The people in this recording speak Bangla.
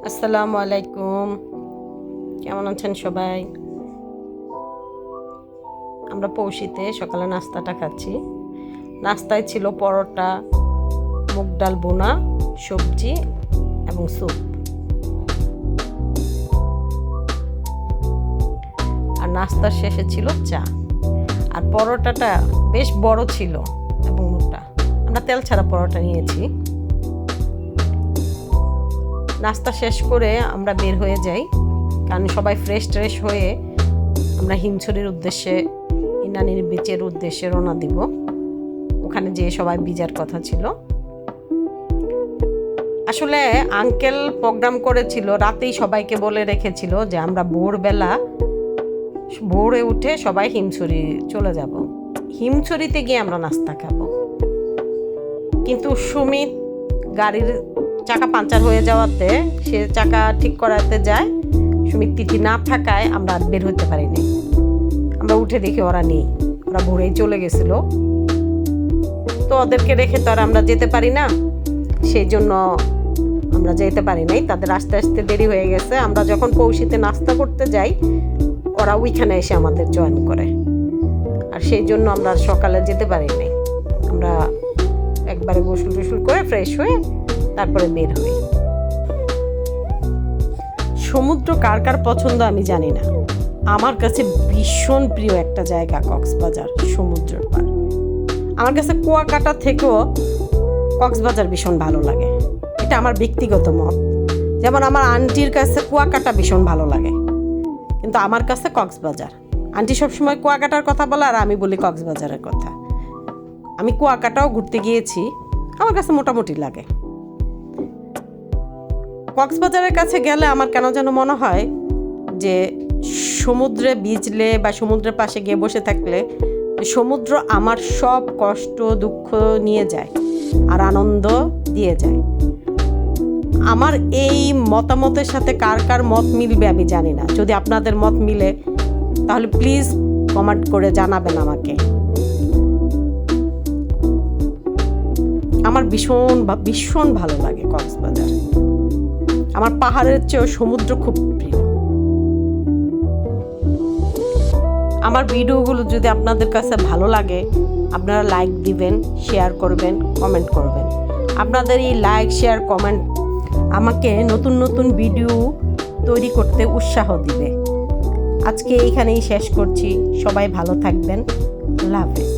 আসসালামু আলাইকুম, কেমন আছেন সবাই? আমরা পৌষিতে সকালে নাস্তাটা খাচ্ছি। নাস্তায় ছিল পরোটা, মুগ ডাল বোনা, সবজি এবং স্যুপ। আর নাস্তার শেষে ছিল চা। আর পরোটাটা বেশ বড় ছিল এবং মোটা। আমরা তেল ছাড়া পরোটা নিয়েছি। নাস্তা শেষ করে আমরা বের হয়ে যাই, কারণ সবাই ফ্রেশ হয়ে আমরা হিমছড়ির উদ্দেশ্যে, ইনানির বিচের উদ্দেশ্যে রওনা দিব। ওখানে যেয়ে সবাই ভিজার কথা ছিল। আসলে আঙ্কেল প্রোগ্রাম করেছিল, রাতেই সবাইকে বলে রেখেছিল যে আমরা ভোরে উঠে সবাই হিমছড়ি চলে যাব। হিমছড়িতে গিয়ে আমরা নাস্তা খাবো। কিন্তু সুমিত গাড়ির চাকা পাঞ্চার হয়ে যাওয়াতে সে চাকা ঠিক করাতে যায়। সুমিত তিথি না থাকায় আমরা আর বের হতে পারিনি। আমরা উঠে দেখি ওরা নেই, ওরা ভোরেই চলে গেছিল। তো ওদেরকে রেখে তো আর আমরা যেতে পারি না, সেই জন্য আমরা যেতে পারি নাই। তাদের আস্তে আস্তে দেরি হয়ে গেছে। আমরা যখন পৌষিতে নাস্তা করতে যাই, ওরা ওইখানে এসে আমাদের জয়েন করে। আর সেই জন্য আমরা সকালে যেতে পারি নাই। আমরা একবারে গোসল টোসল করে ফ্রেশ হয়ে তারপরে বের হই। সমুদ্র কার কার পছন্দ আমি জানি না, আমার কাছে ভীষণ প্রিয় একটা জায়গা কক্সবাজার, সমুদ্রের পার। আমার কাছে কুয়াকাটা থেকেও কক্সবাজার ভীষণ ভালো লাগে। এটা আমার ব্যক্তিগত মত। যেমন আমার আন্টির কাছে কুয়াকাটা ভীষণ ভালো লাগে, কিন্তু আমার কাছে কক্সবাজার। আন্টি সবসময় কুয়াকাটার কথা বলে আর আমি বলি কক্সবাজারের কথা। আমি কুয়াকাটাও ঘুরতে গিয়েছি, আমার কাছে মোটামুটি লাগে। কক্সবাজারের কাছে গেলে আমার কেন যেন মনে হয় যে সমুদ্রে ভিজলে বা সমুদ্রের পাশে গিয়ে বসে থাকলে সমুদ্র আমার সব কষ্ট দুঃখ নিয়ে যায় আর আনন্দ দিয়ে যায়। আমার এই মতামতের সাথে কার কার মত মিলবে আমি জানি না। যদি আপনাদের মত মিলে তাহলে প্লিজ কমেন্ট করে জানাবেন আমাকে। আমার ভীষণ ভালো লাগে কক্সবাজার। আমার পাহাড়ের চেয়েও সমুদ্র খুব প্রিয়। আমার ভিডিওগুলো যদি আপনাদের কাছে ভালো লাগে, আপনারা লাইক দিবেন, শেয়ার করবেন, কমেন্ট করবেন। আপনাদের এই লাইক, শেয়ার, কমেন্ট আমাকে নতুন নতুন ভিডিও তৈরি করতে উৎসাহ দিবে। আজকে এইখানেই শেষ করছি। সবাই ভালো থাকবেন। আল্লাহ হাফেজ।